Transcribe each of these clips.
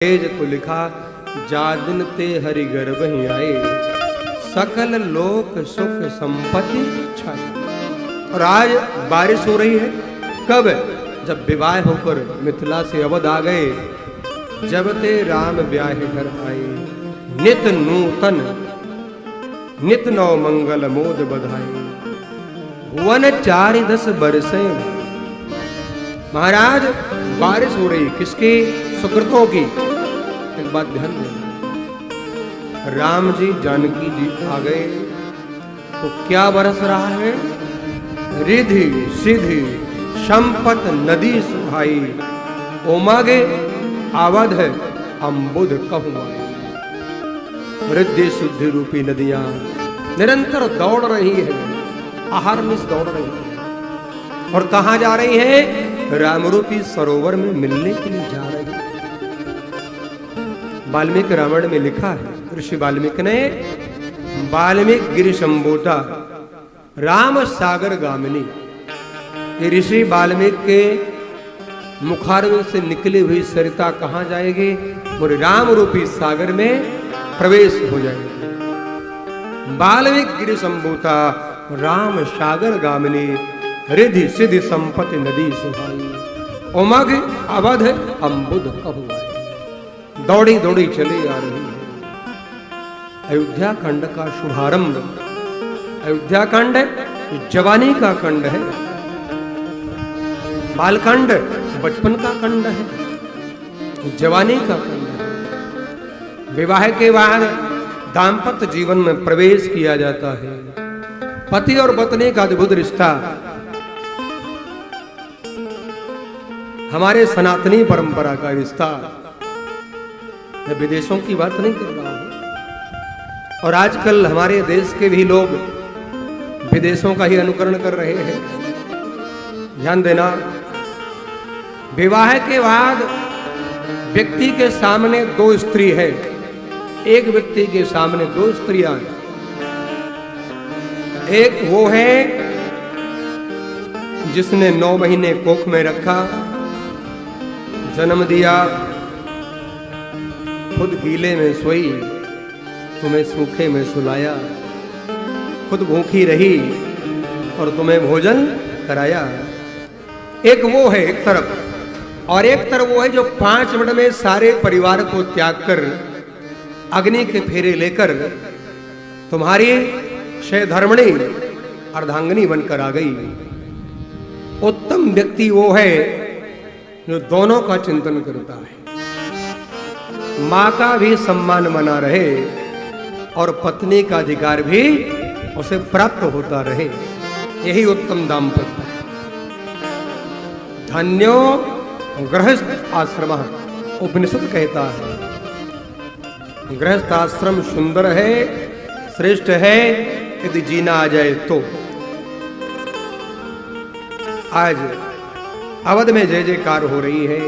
तेज को लिखा जादिन ते हरि गर्भ ही आए, सकल लोक सुख संपत्ति छाए। और आज बारिश हो रही है कब? जब विवाह होकर मिथिला से अवध आ गए, जब ते राम ब्याह घर आए। नित नूतन नित नव मंगल मोद बधाई, भुवन 4-10 बरसे। महाराज बारिश हो रही, किसकी? सुकृतों की। एक बात ध्यान देना, राम जी जानकी जी आ गए तो क्या बरस रहा है? रिधि सिद्धि संपत नदी सुहाई, ओमागे अवध है अम्बुद कहूआई। रिद्धि शुद्धि रूपी नदियां निरंतर दौड़ रही है, अहर्निश दौड़ रही है। और कहां जा रही है? राम रूपी सरोवर में मिलने के लिए जा रही है। वाल्मीकि रामायण में लिखा है, ऋषि वाल्मीकि ने वाल्मीकि गिरि संबोता राम सागर गामिनी। ये ऋषि वाल्मीकि के मुखारविंद से निकली हुई सरिता कहां जाएगी? और राम रूपी सागर में प्रवेश हो जाएगी। वाल्मीकि गिरि संबोता राम सागर गामिनी, रिधि सिद्धि संपत्ति नदी सुहाई, उमग अवध अम्बुद कहूआई। दौड़ी दौड़ी चली आ रही है। अयोध्या खंड का शुभारंभ, अयोध्या खंड जवानी का खंड है, बालखंड बचपन का खंड है, जवानी का खंड है। विवाह के बाद दाम्पत्य जीवन में प्रवेश किया जाता है। पति और पत्नी का अद्भुत रिश्ता हमारे सनातनी परंपरा का रिश्ता। मैं विदेशों की बात नहीं कर रहा हूं, और आजकल हमारे देश के भी लोग विदेशों का ही अनुकरण कर रहे हैं। ध्यान देना, विवाह के बाद व्यक्ति के सामने 2 स्त्री है, एक व्यक्ति के सामने 2 स्त्रियां हैं। एक वो है जिसने 9 महीने कोख में रखा, जन्म दिया, खुद गीले में सोई, तुम्हें सूखे में सुलाया, खुद भूखी रही और तुम्हें भोजन कराया। एक वो है एक तरफ, और एक तरफ वो है जो 5 मिनट में सारे परिवार को त्याग कर अग्नि के फेरे लेकर तुम्हारी धर्मणी अर्धांगिनी बनकर आ गई। उत्तम व्यक्ति वो है जो दोनों का चिंतन करता है, मां का भी सम्मान बना रहे और पत्नी का अधिकार भी उसे प्राप्त होता रहे। यही उत्तम दाम्पत्य है। धन्यो गृहस्थ आश्रम, उपनिषद कहता है गृहस्थ आश्रम सुंदर है, श्रेष्ठ है, यदि जीना आ जाए तो। आज अवध में जय जयकार हो रही है,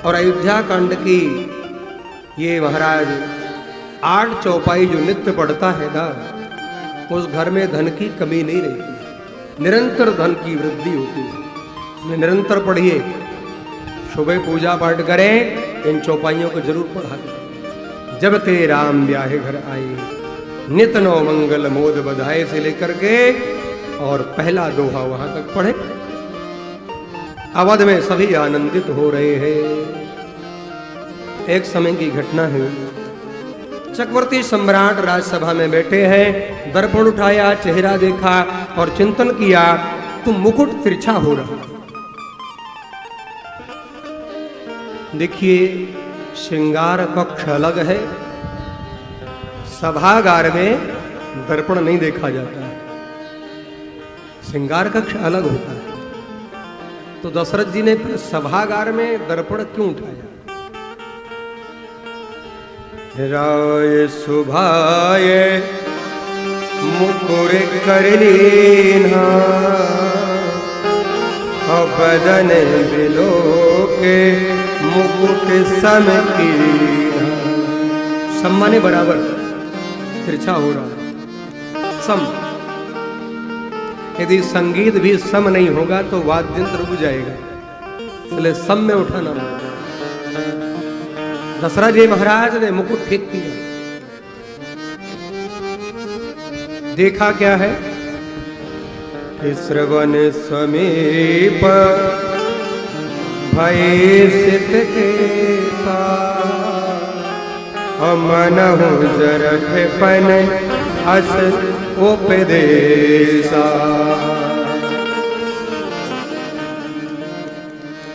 और अयोध्या कांड की ये महाराज 8 चौपाई जो नित्य पढ़ता है ना, उस घर में धन की कमी नहीं रहती है, निरंतर धन की वृद्धि होती है। निरंतर पढ़िए, सुबह पूजा पाठ करें, इन चौपाइयों को जरूर पढ़ा करें। जब ते राम ब्याहे घर आए, नित नौ मंगल मोद बधाए से लेकर के और पहला दोहा वहां तक पढ़े। अवध में सभी आनंदित हो रहे हैं। एक समय की घटना है, चक्रवर्ती सम्राट राजसभा में बैठे हैं, दर्पण उठाया, चेहरा देखा और चिंतन किया, तुम मुकुट तिरछा हो रहा। देखिए, श्रृंगार कक्ष अलग है, सभागार में दर्पण नहीं देखा जाता है, श्रृंगार कक्ष अलग होता है। तो दशरथ जी ने फिर सभागार में दर्पण क्यों उठाया? राय सुभाय मुकुर कर लीन्हा, बदन बिलो के मुकुट सम कीन्हा। सम्माने बराबर तिरछा हो रहा है, सम। यदि संगीत भी सम नहीं होगा तो वाद्य यंत्र रुक जाएगा, इसलिए सम में उठाना होगा। दशरथ जी महाराज ने मुकुट फेंक दिया। देखा क्या है कि श्रवण समीप भय सित के मनहु जरठ पन अस उपदेशा।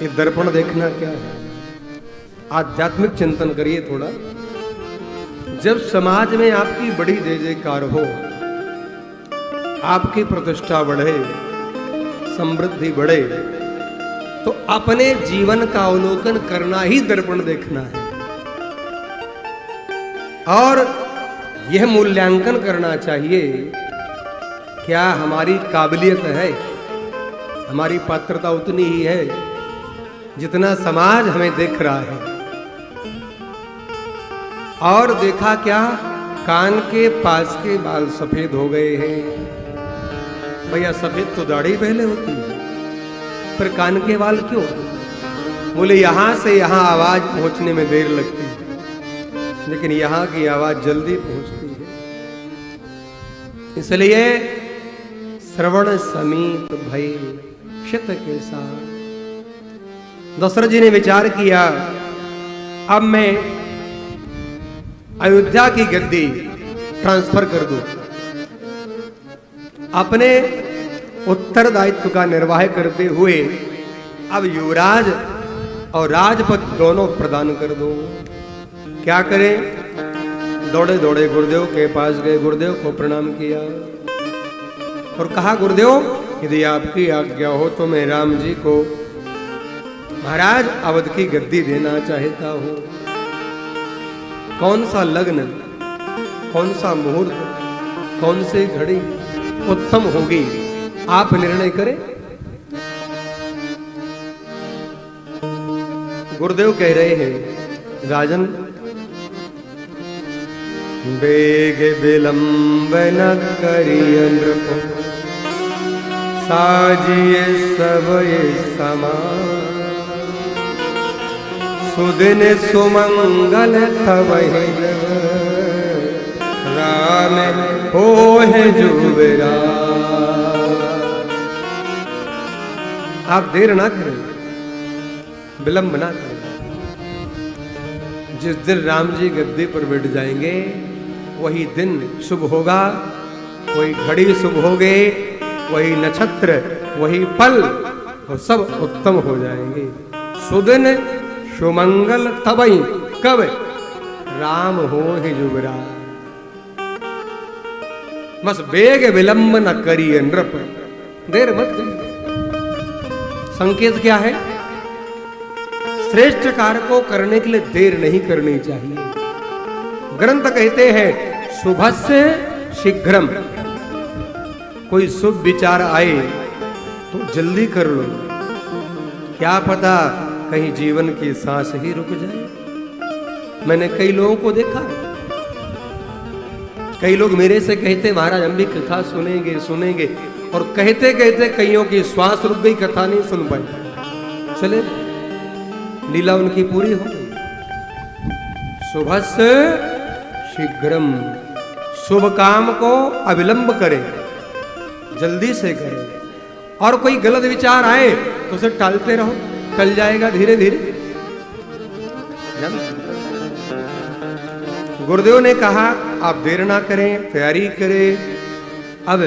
ये दर्पण देखना क्या है? आध्यात्मिक चिंतन करिए थोड़ा। जब समाज में आपकी बड़ी जय जयकार हो, आपकी प्रतिष्ठा बढ़े, समृद्धि बढ़े, तो अपने जीवन का अवलोकन करना ही दर्पण देखना है और यह मूल्यांकन करना चाहिए क्या हमारी काबिलियत है, हमारी पात्रता उतनी ही है जितना समाज हमें देख रहा है। और देखा क्या, कान के पास के बाल सफेद हो गए हैं। भैया सफेद तो दाढ़ी पहले होती है, पर कान के बाल क्यों? बोले यहां से यहां आवाज पहुंचने में देर लगती है, लेकिन यहां की आवाज जल्दी पहुंचती है। इसलिए श्रवण समीप भय शित के साथ दशरथ जी ने विचार किया, अब मैं अयोध्या की गद्दी ट्रांसफर कर दूं, अपने उत्तरदायित्व का निर्वाह करते हुए अब युवराज और राजपद दोनों प्रदान कर दो। क्या करें? दौड़े दौड़े गुरुदेव के पास गए, गुरुदेव को प्रणाम किया और कहा, गुरुदेव यदि आपकी आज्ञा हो तो मैं राम जी को महाराज अवध की गद्दी देना चाहता हूं। कौन सा लग्न, कौन सा मुहूर्त, कौन सी घड़ी उत्तम होगी, आप निर्णय करें। गुरुदेव कह रहे हैं, राजन बेग विलंब न करिय नृप, साजिए सब समान, सुदिन सुमंगल तब राम होए जुबेरा। आप देर ना करें, विलंब ना करें। जिस दिन राम जी गद्दी पर बैठ जाएंगे वही दिन शुभ होगा, वही घड़ी शुभ होगे, वही नक्षत्र, वही पल, वो सब उत्तम हो जाएंगे। सुदिन सुमंगल तबई, कब? राम हो ही जुबरा। बस बेग विलंब न करिए नृप, देर मत करिए। संकेत क्या है? श्रेष्ठ कार्य को करने के लिए देर नहीं करनी चाहिए। ग्रंथ कहते हैं शुभस्य शीघ्रम, कोई शुभ विचार आए तो जल्दी कर लो, क्या पता कहीं जीवन की सांस ही रुक जाए। मैंने कई लोगों को देखा, कई लोग मेरे से कहते महाराज हम भी कथा सुनेंगे सुनेंगे, और कहते कहते कईयों की श्वास रुक गई, कथा नहीं सुन पाई। चले, लीला उनकी पूरी हो गई। शुभस्य शीघ्रम, शुभ काम को अविलंब करें, जल्दी से करें। और कोई गलत विचार आए तो उसे टालते रहो, टल जाएगा धीरे धीरे। गुरुदेव ने कहा आप देर ना करें, तैयारी करें। अब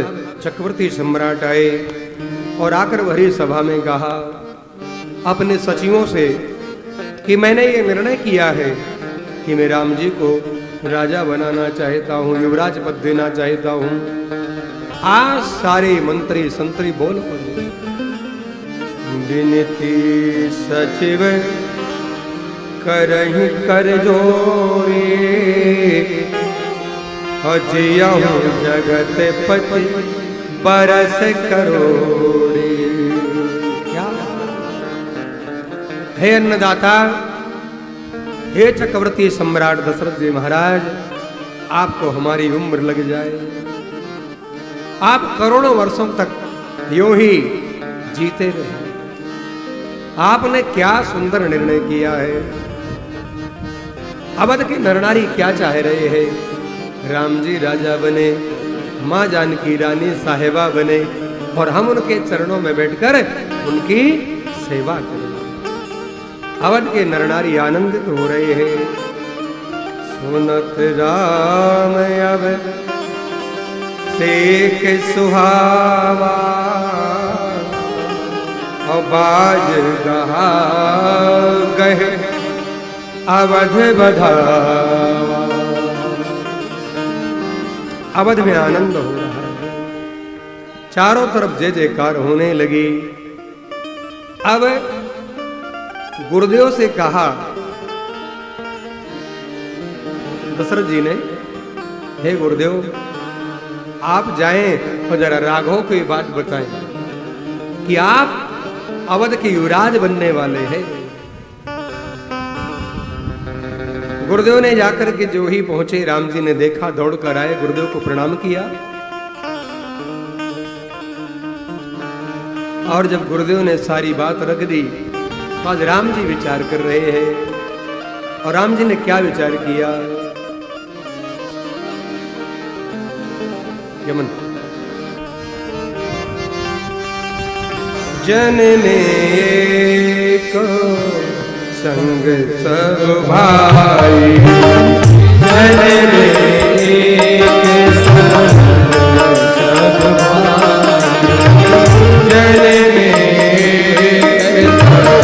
चक्रवर्ती सम्राट आए और आकर भरी सभा में कहा अपने सचिवों से कि मैंने ये निर्णय किया है कि मैं राम जी को राजा बनाना चाहता हूँ, युवराज पद देना चाहता हूँ। आज सारे मंत्री संतरी बोल पड़े। विनती सचिव करहि कर जोरे, अजियहु जगत पति बरस करोड़े। क्या हे अन्नदाता, हे चक्रवर्ती सम्राट दशरथ जी महाराज, आपको हमारी उम्र लग जाए, आप करोड़ों वर्षों तक यूं ही जीते रहे। आपने क्या सुंदर निर्णय किया है। अवध के नरनारी क्या चाह रहे हैं? राम जी राजा बने, माँ जानकी रानी साहिबा बने और हम उनके चरणों में बैठकर उनकी सेवा करें। अवध के नरनारी आनंदित हो रहे हैं। सुनत राम अब सेक सुहावा, और बाज गहा गहे अवध बधावा। अवध में आनंद हो रहा है, चारों तरफ जय जयकार होने लगी। अब गुरुदेव से कहा दशरथ जी ने, हे गुरुदेव आप जाएं और जरा राघव को ये बात बताएं कि आप अवध के युवराज बनने वाले हैं। गुरुदेव ने जाकर के जो ही पहुंचे, राम जी ने देखा, दौड़ कर आए, गुरुदेव को प्रणाम किया। और जब गुरुदेव ने सारी बात रख दी तो आज राम जी विचार कर रहे हैं। और राम जी ने क्या विचार किया? यमन जनने को संग सब भाई, जनने के संग सब भाई, जनने के संग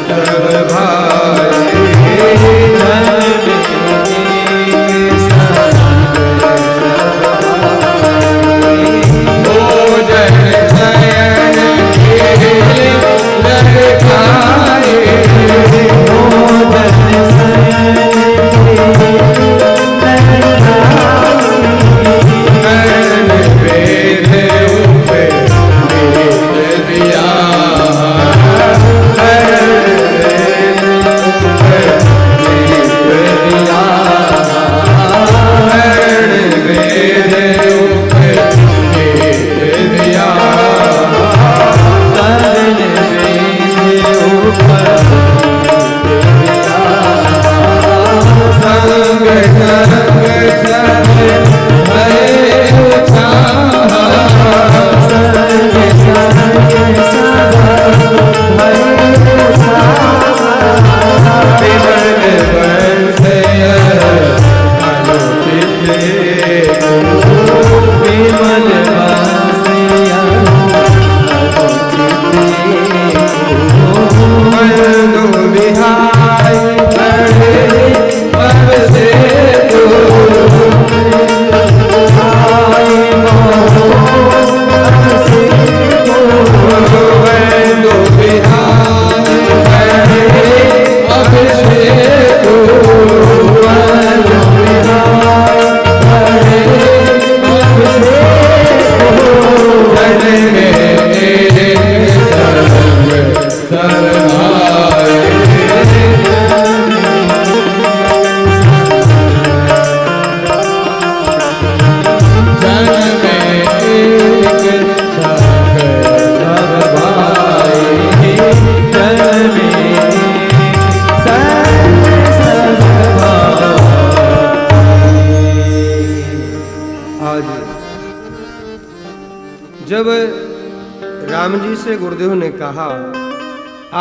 सब भाई, जनने के संग जब राम जी से गुरुदेव ने कहा